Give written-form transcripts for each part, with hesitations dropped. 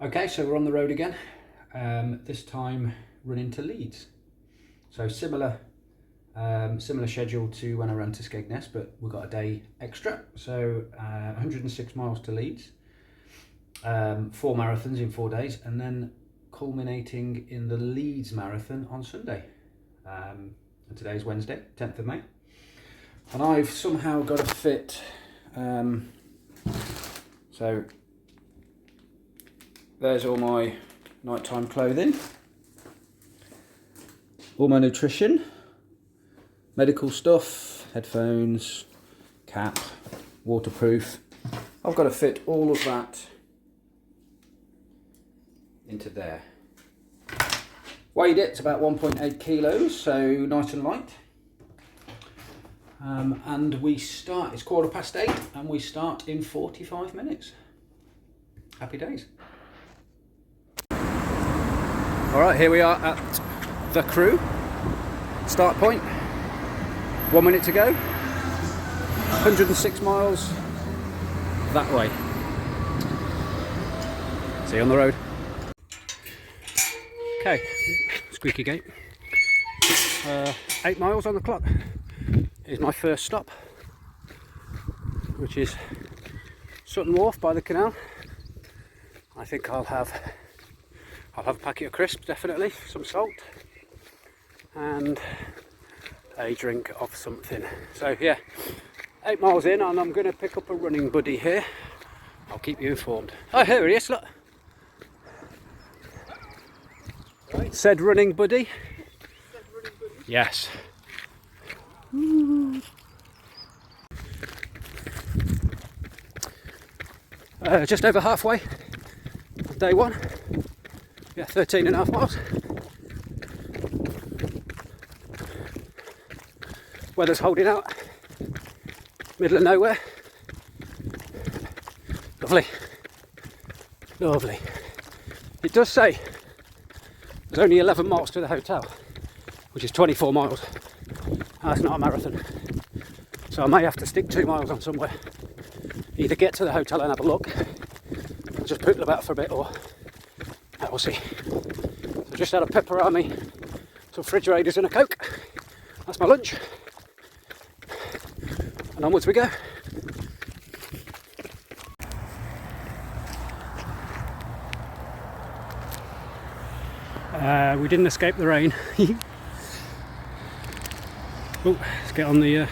Okay, so we're on the road again, this time running to Leeds. So similar schedule to when I ran to Skegness, but we've got a day extra. So 106 miles to Leeds, 4 marathons in 4 days, and then culminating in the Leeds Marathon on Sunday. And today's Wednesday, 10th of May. And I've somehow got to fit, so there's all my nighttime clothing, all my nutrition, medical stuff, headphones, cap, waterproof. I've got to fit all of that into there. Weighed it's about 1.8 kilos, so nice and light. And we start, it's 8:15, and we start in 45 minutes. Happy days. All right, here we are at the Crew start point. 1 minute to go. 106 miles that way. See you on the road. Okay, squeaky gate. 8 miles on the clock is my first stop, which is Sutton Wharf by the canal. I think I'll have a packet of crisps, definitely, some salt, and a drink of something. So yeah, 8 miles in, and I'm going to pick up a running buddy here. I'll keep you informed. Oh, here he is, look. Right. Said running buddy. Yes. Just over halfway of day one. Yeah, 13.5 miles. Weather's holding out. Middle of nowhere. Lovely. Lovely. It does say there's only 11 miles to the hotel, which is 24 miles. That's not a marathon. So I may have to stick 2 miles on somewhere. Either get to the hotel and have a look, and just poodle about for a bit, or we'll see. So just had a pepperoni, some refrigerators and a Coke. That's my lunch. And onwards we go. We didn't escape the rain. Oh, let's get on the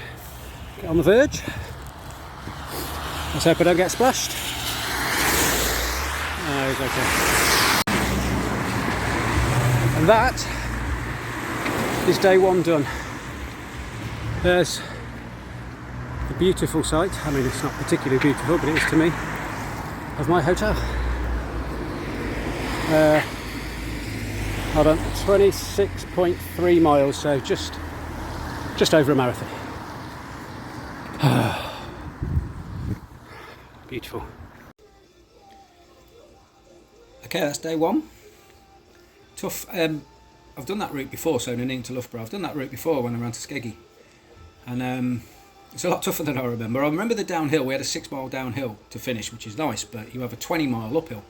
verge. Let's hope I don't get splashed. Oh, it's okay. And that is day one done. There's the beautiful sight. I mean, it's not particularly beautiful, but it is to me, of my hotel. Hold on, 26.3 miles, so just over a marathon. Beautiful. Okay, that's day one. Tough. I've done that route before, so Nuneaton to Loughborough. I've done that route before when I ran to Skeggy, and it's a lot tougher than I remember. I remember the downhill. We had a 6 mile downhill to finish, which is nice, but you have a 20 mile uphill.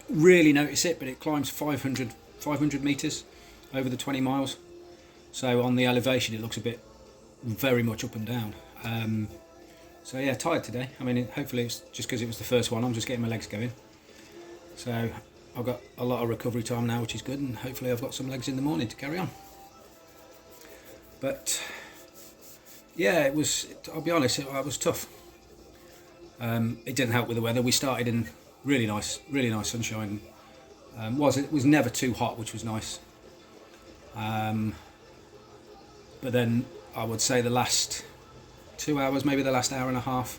Really notice it, but it climbs 500 metres over the 20 miles. So on the elevation, it looks a bit very much up and down. So yeah, tired today. I mean, hopefully it's just because it was the first one. I'm just getting my legs going. So I've got a lot of recovery time now, which is good, and hopefully I've got some legs in the morning to carry on. But yeah, it was, I'll be honest, it was tough. It didn't help with the weather. We started in really nice sunshine. It was never too hot, which was nice. But then I would say the last 2 hours, maybe the last hour and a half,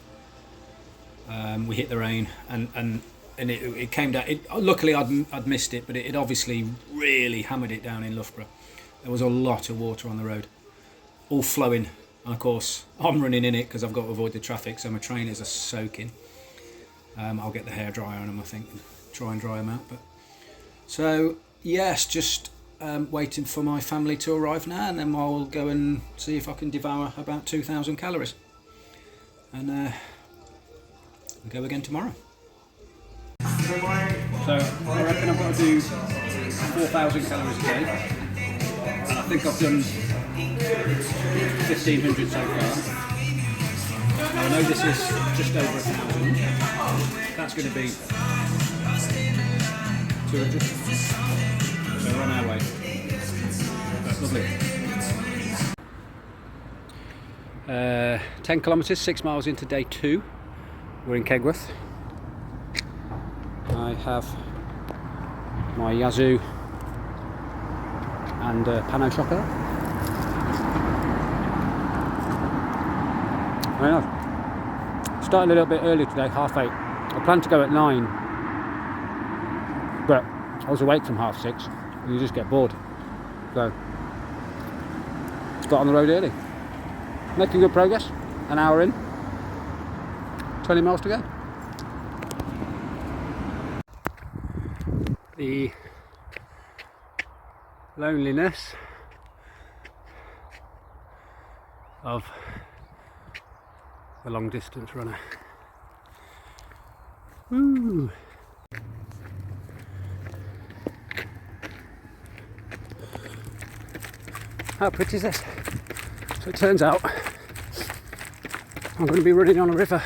we hit the rain, and it came down. Luckily I'd missed it, but it obviously really hammered it down in Loughborough. There was a lot of water on the road, all flowing, and of course I'm running in it because I've got to avoid the traffic, so my trainers are soaking. I'll get the hairdryer on them, I think, and try and dry them out. But so yes, just waiting for my family to arrive now, and then I'll go and see if I can devour about 2,000 calories, and go again tomorrow. So I reckon I've got to do 4,000 calories a day. And I think I've done 1,500 so far. Now I know this is just over 1,000. That's going to be 200. So we're on our way. That's lovely. 10 kilometres, 6 miles into day 2. We're in Kegworth. I have my Yazoo and Pano chocolate. Very nice. Started a little bit early today, 8:30. I planned to go at 9, but I was awake from 6:30 and you just get bored. So, got on the road early. Making good progress, an hour in, 20 miles to go. The loneliness of the long distance runner. Woo. How pretty is this? So it turns out I'm going to be running on a river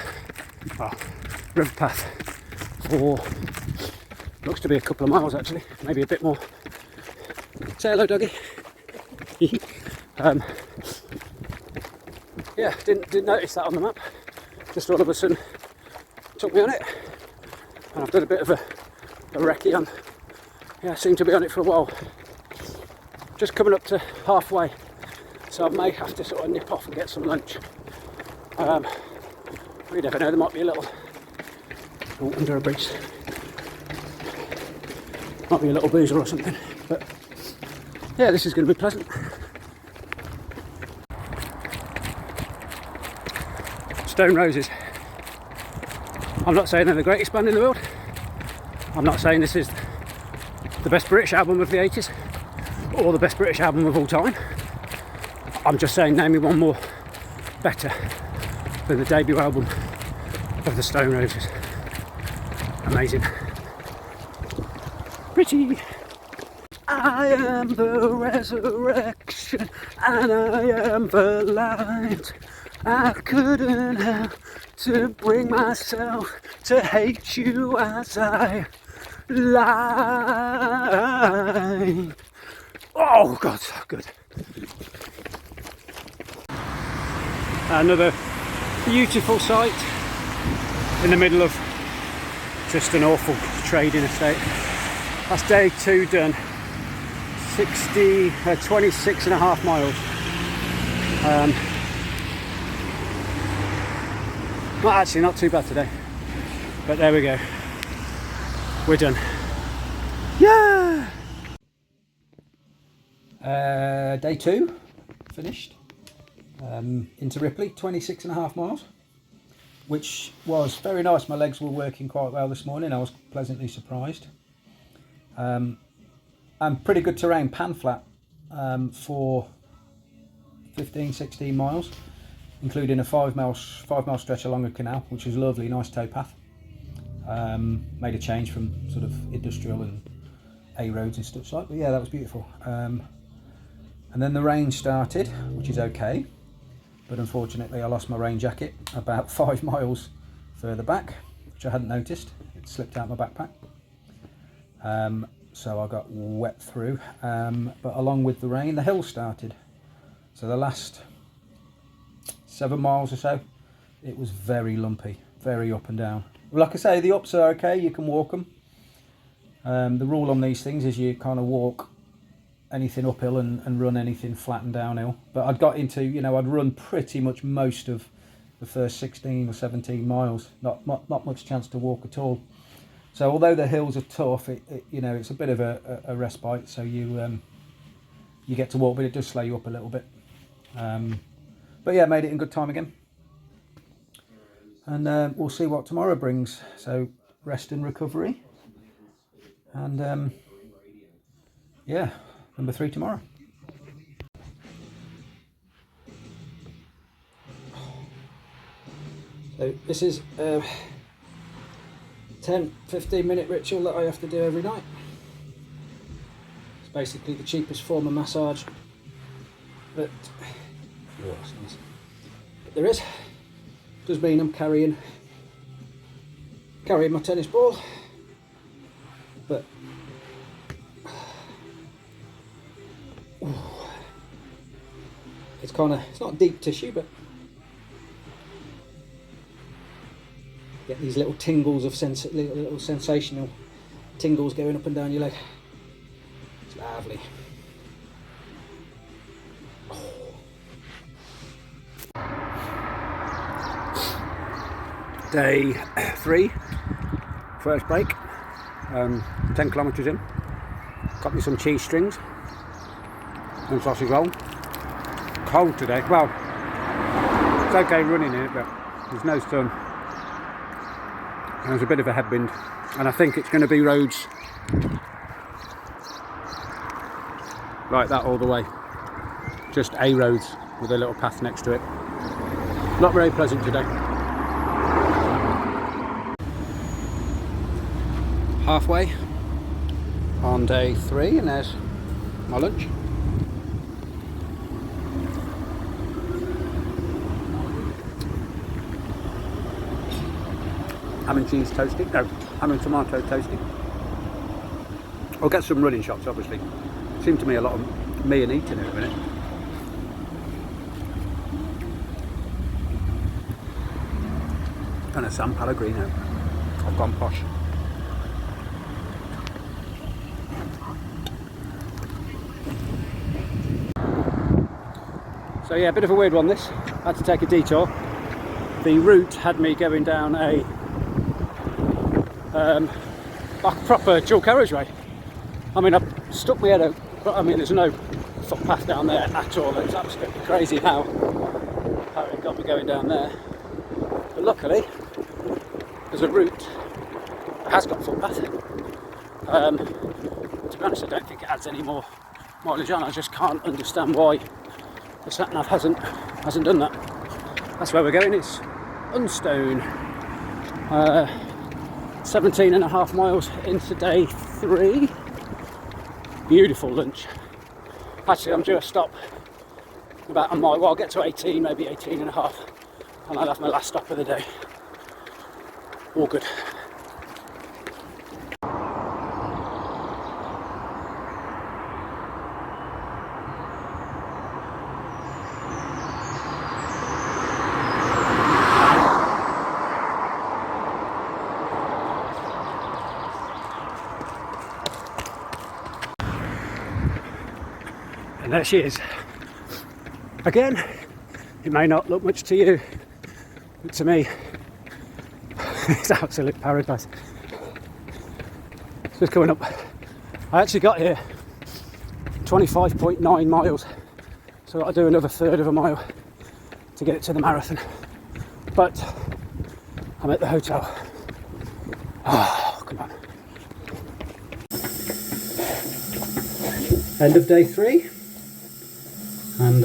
path for, looks to be a couple of miles actually, maybe a bit more. Say hello, doggy. Yeah, didn't notice that on the map. Just all of a sudden took me on it, and I've done a bit of a recce on. Yeah, I seem to be on it for a while. Just coming up to halfway, so I may have to sort of nip off and get some lunch. We never know, there might be a little under a bridge. Might be a little boozer or something, but yeah, this is going to be pleasant. Stone Roses. I'm not saying they're the greatest band in the world. I'm not saying this is the best British album of the 80s or the best British album of all time. I'm just saying, name me one more better than the debut album of the Stone Roses. Amazing. Pretty. I am the resurrection and I am the light. I couldn't help to bring myself to hate you as I lie. Oh God, so good. Another beautiful sight in the middle of just an awful trading estate. That's day 2 done. 26 and a half miles. Well, actually not too bad today, but there we go. We're done. Yeah! Day 2 finished. Into Ripley, 26 and a half miles, which was very nice. My legs were working quite well this morning. I was pleasantly surprised. And pretty good terrain, pan flat, for 15-16 miles, including a 5 mile stretch along a canal, which was lovely, nice towpath. Made a change from sort of industrial and A roads and stuff like that, but yeah, that was beautiful. And then the rain started, which is okay, but unfortunately I lost my rain jacket about 5 miles further back, which I hadn't noticed. It slipped out my backpack. So I got wet through, but along with the rain, the hill started. So the last 7 miles or so, it was very lumpy, very up and down. Like I say, the ups are okay, you can walk them. The rule on these things is you kind of walk anything uphill and run anything flat and downhill. But I'd got into, I'd run pretty much most of the first 16 or 17 miles, not much chance to walk at all. So although the hills are tough, it's a bit of a respite. So you get to walk, but it does slow you up a little bit. But yeah, made it in good time again. And we'll see what tomorrow brings. So rest and recovery. And yeah, number 3 tomorrow. So this is 10-15 minute ritual that I have to do every night. It's basically the cheapest form of massage that, that's nice. But there is. Does mean I'm carrying my tennis ball, but it's not deep tissue, but get these little tingles of little sensational tingles going up and down your leg. It's lovely. Day 3, first break, 10 kilometres in. Got me some cheese strings and sausage roll. Cold today, well, it's okay running in it, but there's no sun. And there's a bit of a headwind, and I think it's going to be roads like that all the way. Just A roads with a little path next to it. Not very pleasant today. Halfway on day 3, and there's my lunch. Ham and cheese toasting, no, ham and tomato toasting. I'll get some running shots, obviously. Seems to me a lot of me and eating in a minute. And a San Pellegrino. I've gone posh. So yeah, a bit of a weird one this. I had to take a detour. The route had me going down a proper dual carriageway. I mean, I stuck my head out, but I mean, there's no footpath down there at all. It's absolutely crazy how it got me going down there. But luckily, there's a route that has got footpath. To be honest, I don't think it adds any more mileage on. I just can't understand why the sat nav hasn't done that. That's where we're going. It's Unstone. 17.5 miles into day 3. Beautiful lunch. Actually, I'm due a stop about a mile. Well, I'll get to 18, maybe 18.5, and I'll have my last stop of the day. All good. And there she is. Again, it may not look much to you, but to me, it's absolute paradise. Just coming up. I actually got here 25.9 miles, so I'll do another third of a mile to get it to the marathon. But I'm at the hotel. Oh, come on. End of day 3. And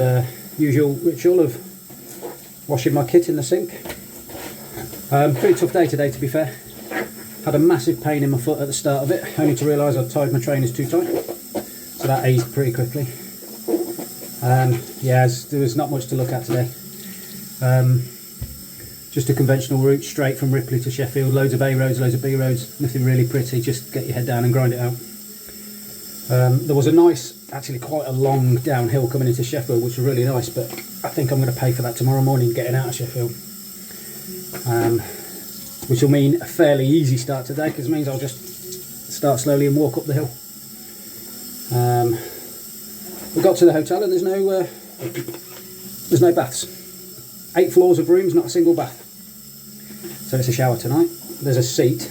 usual ritual of washing my kit in the sink. Pretty tough day today, to be fair. Had a massive pain in my foot at the start of it, only to realise I'd tied my trainers too tight. So that eased pretty quickly. Yeah, there was not much to look at today. Just a conventional route straight from Ripley to Sheffield. Loads of A roads, loads of B roads. Nothing really pretty, just get your head down and grind it out. There was a nice, actually quite a long downhill coming into Sheffield, which was really nice, but I think I'm going to pay for that tomorrow morning getting out of Sheffield. Which will mean a fairly easy start today, because it means I'll just start slowly and walk up the hill. We got to the hotel and there's no baths. 8 floors of rooms, not a single bath. So it's a shower tonight. There's a seat,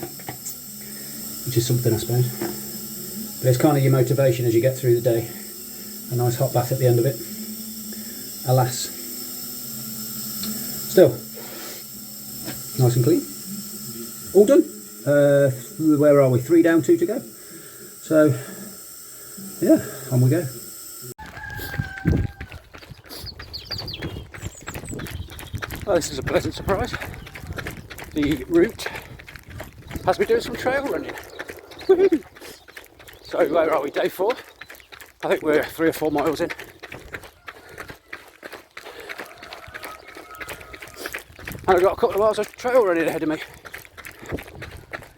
which is something, I suppose. But it's kind of your motivation as you get through the day. A nice hot bath at the end of it. Alas. Still, nice and clean. All done. Where are we? 3 down, 2 to go. So, yeah, on we go. Well, this is a pleasant surprise. The route has me doing some trail running. Woo-hoo. So where are we? Day 4. I think we're 3 or 4 miles in. And I've got a couple of miles of trail running ahead of me.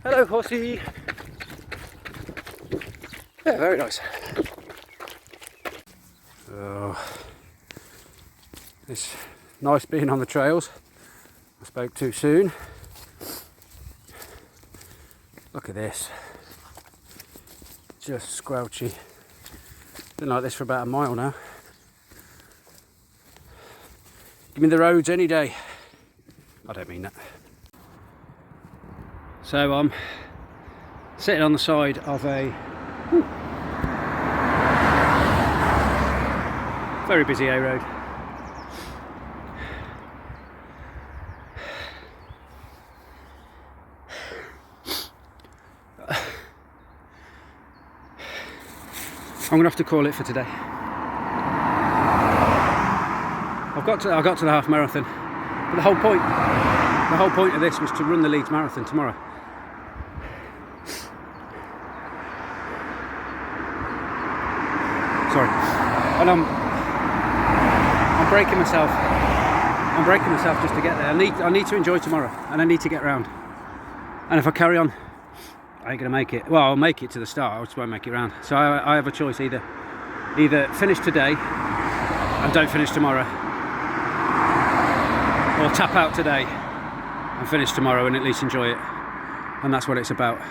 Hello, horsey. Yeah, very nice. Oh, it's nice being on the trails. I spoke too soon. Look at this. Just squelchy. Been like this for about a mile now. Give me the roads any day. I don't mean that. So I'm sitting on the side of a very busy A road. I'm gonna have to call it for today. I got to the half marathon, but the whole point of this was to run the Leeds Marathon tomorrow. Sorry, and I'm breaking myself. I'm breaking myself just to get there. I need to enjoy tomorrow, and I need to get round. And if I carry on, I ain't gonna make it. Well, I'll make it to the start. I just won't make it round. So I have a choice: either finish today and don't finish tomorrow, or tap out today and finish tomorrow and at least enjoy it. And that's what it's about.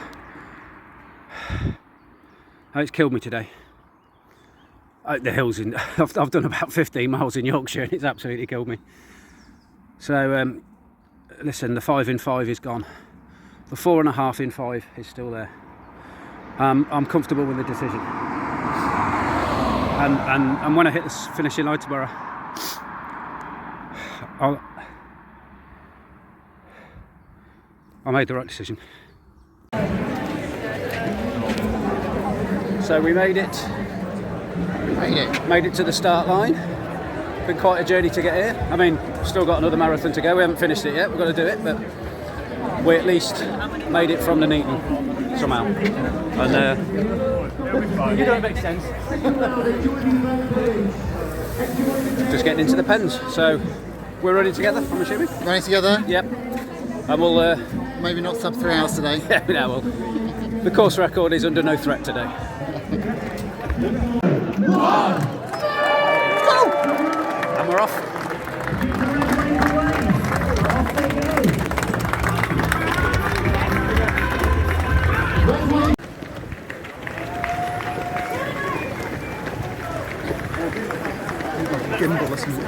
It's killed me today. The hills in I've done about 15 miles in Yorkshire and it's absolutely killed me. So listen, the 5 in 5 is gone. The 4.5 in 5 is still there. I'm comfortable with the decision. And when I hit the finishing line tomorrow, I made the right decision. So we made it. Made it to the start line. Been quite a journey to get here. I mean, still got another marathon to go. We haven't finished it yet. We've got to do it, but we at least made it from Nuneaton somehow. And you don't make sense. Just getting into the pens. So we're running together, I'm assuming. Running together? Yep. And we'll maybe not sub 3 hours today. Yeah, well, the course record is under no threat today. Go! And we're off. Gimbal or something.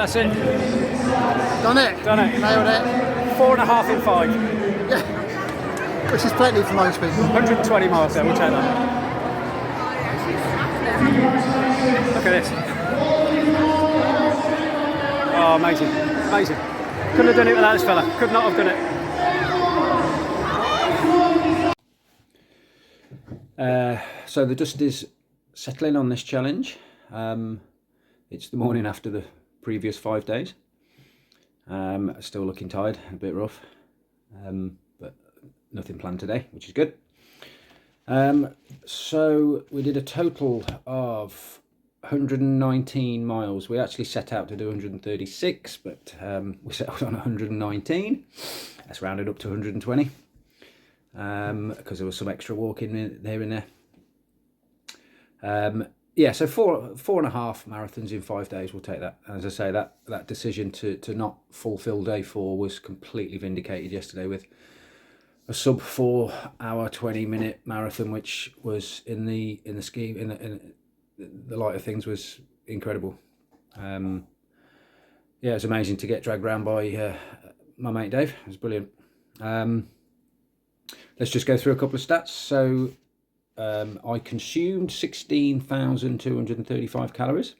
That's it. Done it. Done it. Nailed it. 4.5 in 5. Yeah. Which is plenty for most people. 120 miles there, we'll take that. Look at this. Oh, amazing. Amazing. Couldn't have done it without this fella. Could not have done it. So the dust is settling on this challenge. It's the morning after the previous 5 days. Still looking tired, a bit rough, but nothing planned today, which is good. So we did a total of 119 miles. We actually set out to do 136, but we settled on 119. That's rounded up to 120 because there was some extra walking there and there. Yeah, so 4.5 marathons in 5 days. We'll take that. As I say, that decision to not fulfil day 4 was completely vindicated yesterday with a sub 4 hour 20-minute marathon, which was in the scheme in the light of things was incredible. Yeah, it's amazing to get dragged around by my mate Dave. It was brilliant. Let's just go through a couple of stats. So I consumed 16,235 calories.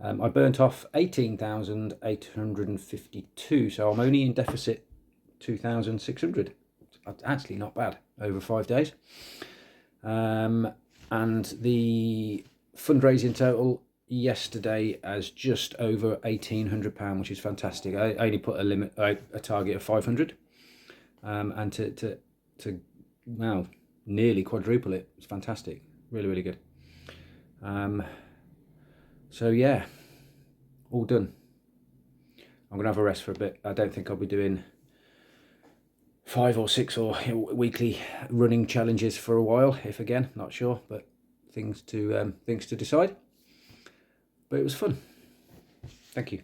I burnt off 18,852, so I'm only in deficit 2,600. Actually not bad over 5 days. And the fundraising total yesterday as just over £1,800, which is fantastic. I only put a target of 500, and to now nearly quadruple it. It's fantastic, really good. So yeah, all done. I'm gonna have a rest for a bit. I don't think I'll be doing 5 or 6 or weekly running challenges for a while, if again, not sure, but things to decide. But it was fun. Thank you.